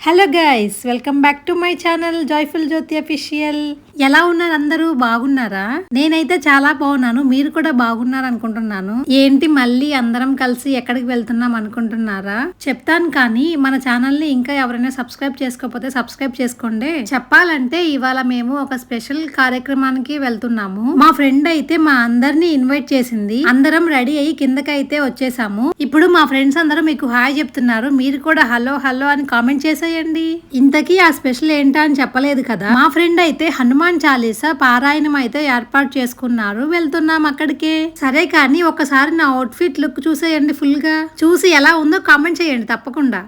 Hello guys, welcome back to my channel joyful Jyothi official. ఎలా ఉన్నారు? అందరూ బాగున్నారా? నేనైతే చాలా బాగున్నాను. మీరు కూడా బాగున్నారు అనుకుంటున్నాను. ఏంటి మళ్ళీ అందరం కలిసి ఎక్కడికి వెళ్తున్నాం అనుకుంటున్నారా? చెప్తాను, కానీ మన ఛానల్ ని ఇంకా ఎవరైనా సబ్స్క్రైబ్ చేసుకోకపోతే సబ్స్క్రైబ్ చేసుకోండి. చెప్పాలంటే ఇవాళ మేము ఒక స్పెషల్ కార్యక్రమానికి వెళ్తున్నాము. మా ఫ్రెండ్ అయితే మా అందరినీ ఇన్వైట్ చేసింది. అందరం రెడీ అయ్యి కిందకైతే వచ్చేసాము. ఇప్పుడు మా ఫ్రెండ్స్ అందరూ మీకు హాయ్ చెప్తున్నారు. మీరు కూడా హలో హలో అని కామెంట్ చేసేయండి. ఇంతకీ ఆ స్పెషల్ ఏంటా అని చెప్పలేదు కదా. మా ఫ్రెండ్ అయితే హనుమాన్ చాలీసా పారాయణం అయితే ఏర్పాటు చేసుకున్నారు. వెళ్తున్నాం అక్కడికే. సరే, కానీ ఒకసారి నా అవుట్ఫిట్ లుక్ చూసేయండి. ఫుల్ గా చూసి ఎలా ఉందో కామెంట్ చేయండి తప్పకుండా.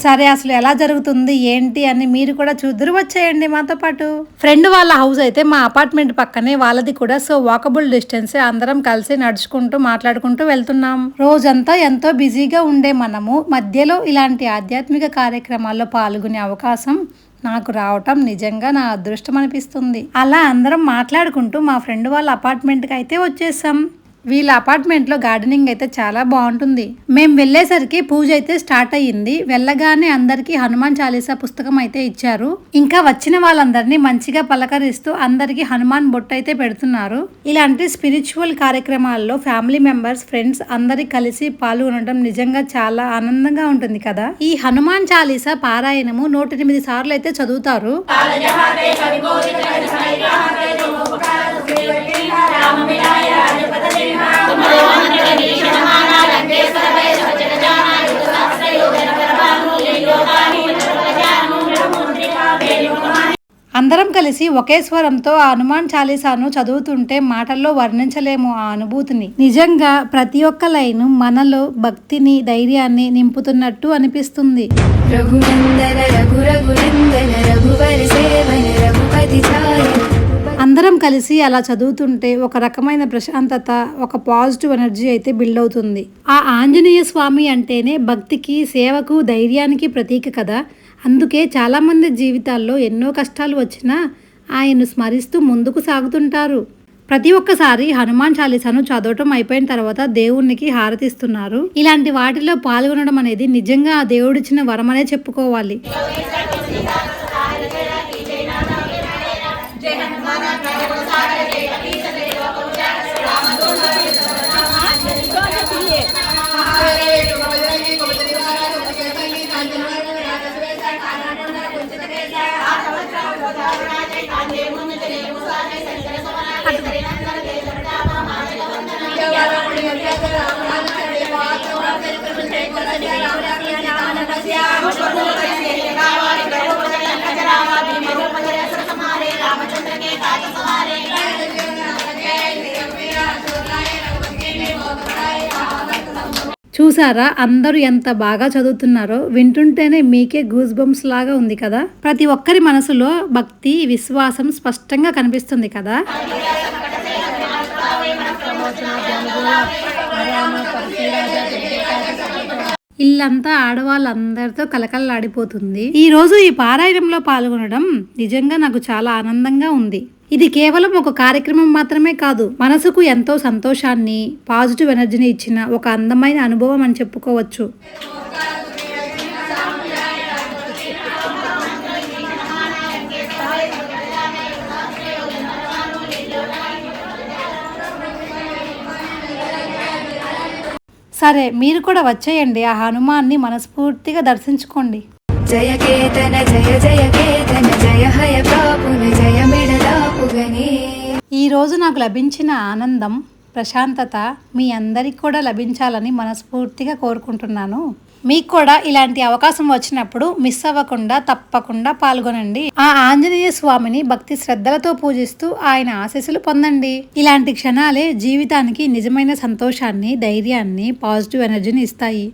సరే, అసలు ఎలా జరుగుతుంది ఏంటి అని మీరు కూడా చూద్దరు. వచ్చేయండి మాతో పాటు. ఫ్రెండ్ వాళ్ళ హౌస్ అయితే మా అపార్ట్మెంట్ పక్కనే, వాళ్ళది కూడా. So walkable distance. అందరం కలిసి నడుచుకుంటూ మాట్లాడుకుంటూ వెళ్తున్నాం. రోజంతా ఎంతో బిజీగా ఉండే మనము మధ్యలో ఇలాంటి ఆధ్యాత్మిక కార్యక్రమాల్లో పాల్గొనే అవకాశం నాకు రావటం నిజంగా నా అదృష్టం అనిపిస్తుంది. అలా అందరం మాట్లాడుకుంటూ మా ఫ్రెండ్ వాళ్ళ అపార్ట్మెంట్కి అయితే వచ్చేసాం. వీళ్ళ అపార్ట్మెంట్ లో గార్డెనింగ్ అయితే చాలా బాగుంటుంది. మేము వెళ్ళేసరికి పూజ అయితే స్టార్ట్ అయ్యింది. వెళ్ళగానే అందరికి హనుమాన్ చాలీసా పుస్తకం అయితే ఇచ్చారు. ఇంకా వచ్చిన వాళ్ళందరినీ మంచిగా పలకరిస్తూ అందరికి హనుమాన్ బొట్టు అయితే పెడుతున్నారు. ఇలాంటి స్పిరిచువల్ కార్యక్రమాల్లో ఫ్యామిలీ మెంబర్స్, ఫ్రెండ్స్ అందరి కలిసి పాల్గొనడం నిజంగా చాలా ఆనందంగా ఉంటుంది కదా. ఈ హనుమాన్ చాలీసా పారాయణము 108 సార్లు అయితే చదువుతారు. అందరం కలిసి ఒకే స్వరంతో ఆ హనుమాన్ చాలీసాను చదువుతుంటే మాటల్లో వర్ణించలేము ఆ అనుభూతిని. నిజంగా ప్రతి ఒక్క లైను మనలో భక్తిని, ధైర్యాన్ని నింపుతున్నట్టు అనిపిస్తుంది. అందరం కలిసి అలా చదువుతుంటే ఒక రకమైన ప్రశాంతత, ఒక పాజిటివ్ ఎనర్జీ అయితే బిల్డ్ అవుతుంది. ఆ ఆంజనేయ స్వామి అంటేనే భక్తికి, సేవకు, ధైర్యానికి ప్రతీక కదా. అందుకే చాలామంది జీవితాల్లో ఎన్నో కష్టాలు వచ్చినా ఆయన్ను స్మరిస్తూ ముందుకు సాగుతుంటారు. ప్రతి ఒక్కసారి హనుమాన్ చాలీసాను చదవటం అయిపోయిన తర్వాత దేవునికి హారతిస్తున్నారు. ఇలాంటి వాటిలో పాల్గొనడం అనేది నిజంగా ఆ దేవుడిచ్చిన వరమనే చెప్పుకోవాలి. చూసారా అందరూ ఎంత బాగా చదువుతున్నారో. వింటుంటేనే మీకే గూస్ బంప్స్ లాగా ఉంది కదా. ప్రతి ఒక్కరి మనసులో భక్తి, విశ్వాసం స్పష్టంగా కనిపిస్తుంది కదా. ఇల్లంతా ఆడవాళ్ళందరితో కలకలలాడిపోతుంది. ఈ రోజు ఈ పారాయణంలో పాల్గొనడం నిజంగా నాకు చాలా ఆనందంగా ఉంది. ఇది కేవలం ఒక కార్యక్రమం మాత్రమే కాదు, మనసుకు ఎంతో సంతోషాన్ని, పాజిటివ్ ఎనర్జీని ఇచ్చిన ఒక అందమైన అనుభవం అని చెప్పుకోవచ్చు. సరే, మీరు కూడా వచ్చేయండి. ఆ హనుమాన్ని మనస్ఫూర్తిగా దర్శించుకోండి. జయ కేతన జయ జయ కేతన జయ హయ ప్రాపున జయ మిడలాపుగనే. ఈ రోజు నాకు లభించిన ఆనందం, ప్రశాంతత మీ అందరికి కూడా లభించాలని మనస్ఫూర్తిగా కోరుకుంటున్నాను. మీకు కూడా ఇలాంటి అవకాశం వచ్చినప్పుడు మిస్ అవ్వకుండా తప్పకుండా పాల్గొనండి. ఆ ఆంజనేయ స్వామిని భక్తి శ్రద్ధలతో పూజిస్తూ ఆయన ఆశీస్సులు పొందండి. ఇలాంటి క్షణాలే జీవితానికి నిజమైన సంతోషాన్ని, ధైర్యాన్ని, పాజిటివ్ ఎనర్జీని ఇస్తాయి.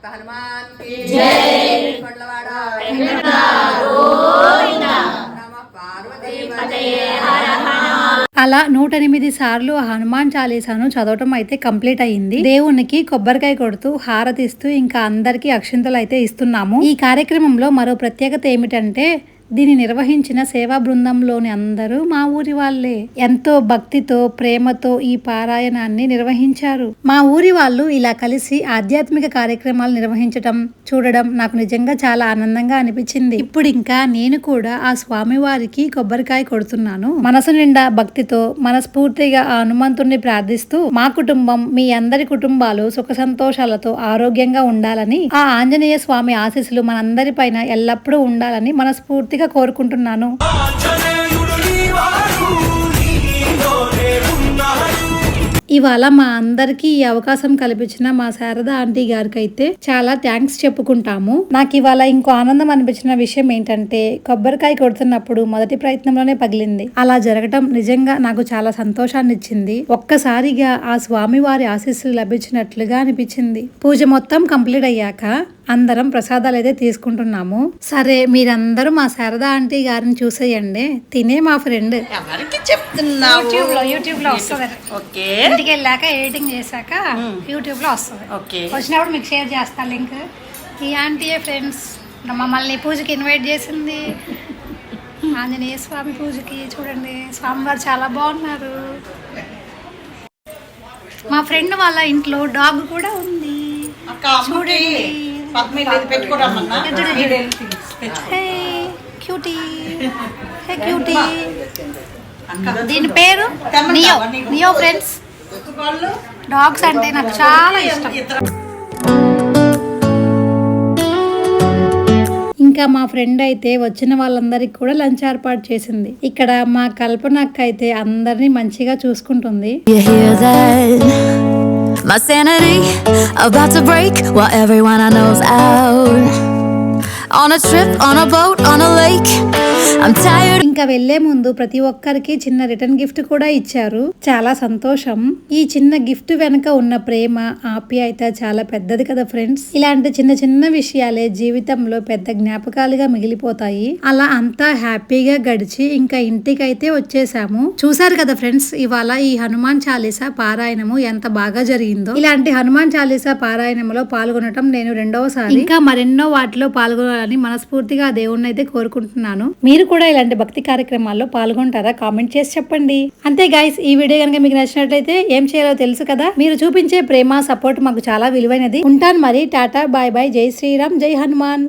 హనుమాన్ की जय। అలా 108 సార్లు హనుమాన్ చాలీసాను చదవటం అయితే కంప్లీట్ అయింది. దేవునికి కొబ్బరికాయ కొడుతూ హారతిస్తూ ఇంకా అందరికీ అక్షింతలు అయితే ఇస్తున్నాము. ఈ కార్యక్రమంలో మరో ప్రత్యేకత ఏమిటంటే దీన్ని నిర్వహించిన సేవా బృందంలోని అందరూ మా ఊరి వాళ్ళే. ఎంతో భక్తితో ప్రేమతో ఈ పారాయణాన్ని నిర్వహించారు. మా ఊరి వాళ్ళు ఇలా కలిసి ఆధ్యాత్మిక కార్యక్రమాలు నిర్వహించటం చూడడం నాకు నిజంగా చాలా ఆనందంగా అనిపించింది. ఇప్పుడు ఇంకా నేను కూడా ఆ స్వామి వారికి కొబ్బరికాయ కొడుతున్నాను. మనసు నిండా భక్తితో మనస్ఫూర్తిగా ఆ హనుమంతుణ్ణి ప్రార్థిస్తూ మా కుటుంబం మీ అందరి కుటుంబాలు సుఖ సంతోషాలతో ఆరోగ్యంగా ఉండాలని, ఆ ఆంజనేయ స్వామి ఆశీస్సులు మనందరి పైన ఎల్లప్పుడూ ఉండాలని మనస్ఫూర్తిగా కోరుకుంటున్నాను. ఇవాళ మా అందరికీ ఈ అవకాశం కల్పించిన మా శారద ఆంటీ గారికి అయితే చాలా థ్యాంక్స్ చెప్పుకుంటాము. నాకు ఇవాళ ఇంకో ఆనందం అనిపించిన విషయం ఏంటంటే కొబ్బరికాయ కొడుతున్నప్పుడు మొదటి ప్రయత్నంలోనే పగిలింది. అలా జరగటం నిజంగా నాకు చాలా సంతోషాన్ని ఇచ్చింది. ఒక్కసారిగా ఆ స్వామి వారి ఆశీస్సులు లభించినట్లుగా అనిపించింది. పూజ మొత్తం కంప్లీట్ అయ్యాక అందరం ప్రసాదాలు అయితే తీసుకుంటున్నాము. సరే మీరందరూ మా శారదా ఆంటీ గారిని చూసేయండి. తినే మా ఫ్రెండ్ ఎవరికి చెప్తున్నావు? యూట్యూబ్ లో వస్తుంది. ఓకే, ఇంటికి వెళ్ళాక ఎడిటింగ్ చేశాక యూట్యూబ్ లో వస్తుంది. ఓకే, వచ్చినప్పుడు మీకు షేర్ చేస్తా లింక్. ఈ ఆంటీయే ఫ్రెండ్స్ మమ్మల్ని పూజకి ఇన్వైట్ చేసింది. ఆంజనేయ స్వామి పూజకి. చూడండి స్వామివారు చాలా బాగున్నారు. మా ఫ్రెండ్ వాళ్ళ ఇంట్లో డాగ్ కూడా ఉంది. చూడండి క్యూటీ. దీని పేరు నియో. Neo friends. డాగ్స్ అంటే నాకు చాలా ఇష్టం. ఇంకా మా ఫ్రెండ్ అయితే వచ్చిన వాళ్ళందరికి కూడా లంచ్ ఏర్పాటు చేసింది. ఇక్కడ మా కల్పనక్క అయితే అందరినీ మంచిగా చూసుకుంటుంది. My sanity about to break while everyone I know's out on a trip, on a boat, on a lake. I'm tired. ఇంకా వెళ్లే ముందు ప్రతి ఒక్కరికి చిన్న రిటర్న్ గిఫ్ట్ కూడా ఇచ్చారు. చాలా సంతోషం. ఈ చిన్న గిఫ్ట్ వెనుక ఉన్న ప్రేమ ఆప్యాయత చాలా పెద్దది కదా ఫ్రెండ్స్. ఇలాంటి చిన్న చిన్న విషయాలే జీవితంలో పెద్ద జ్ఞాపకాలుగా మిగిలిపోతాయి. అలా అంతా హ్యాపీగా గడిచి ఇంకా ఇంటికైతే వచ్చేసాము. చూసారు కదా ఫ్రెండ్స్, ఇవాళ ఈ హనుమాన్ చాలీసా పారాయణము ఎంత బాగా జరిగిందో. ఇలాంటి హనుమాన్ చాలీసా పారాయణంలో పాల్గొనటం నేను రెండవసారి. ఇంకా మరెన్నో వాటిలో పాల్గొనాలని మనస్ఫూర్తిగా దేవుణ్ణి అయితే కోరుకుంటున్నాను. మీరు కూడా ఇలాంటి భక్తి కార్యక్రమాల్లో పాల్గొంటారా? కామెంట్ చేసి చెప్పండి. అంతే గైస్, ఈ వీడియో కనుక మీకు నచ్చినట్లయితే ఏం చేయాలో తెలుసు కదా. మీరు చూపించే ప్రేమ సపోర్ట్ మాకు చాలా విలువైనది. ఉంటాను మరి. Tata, bye bye. Jai Shriram, జై హనుమాన్.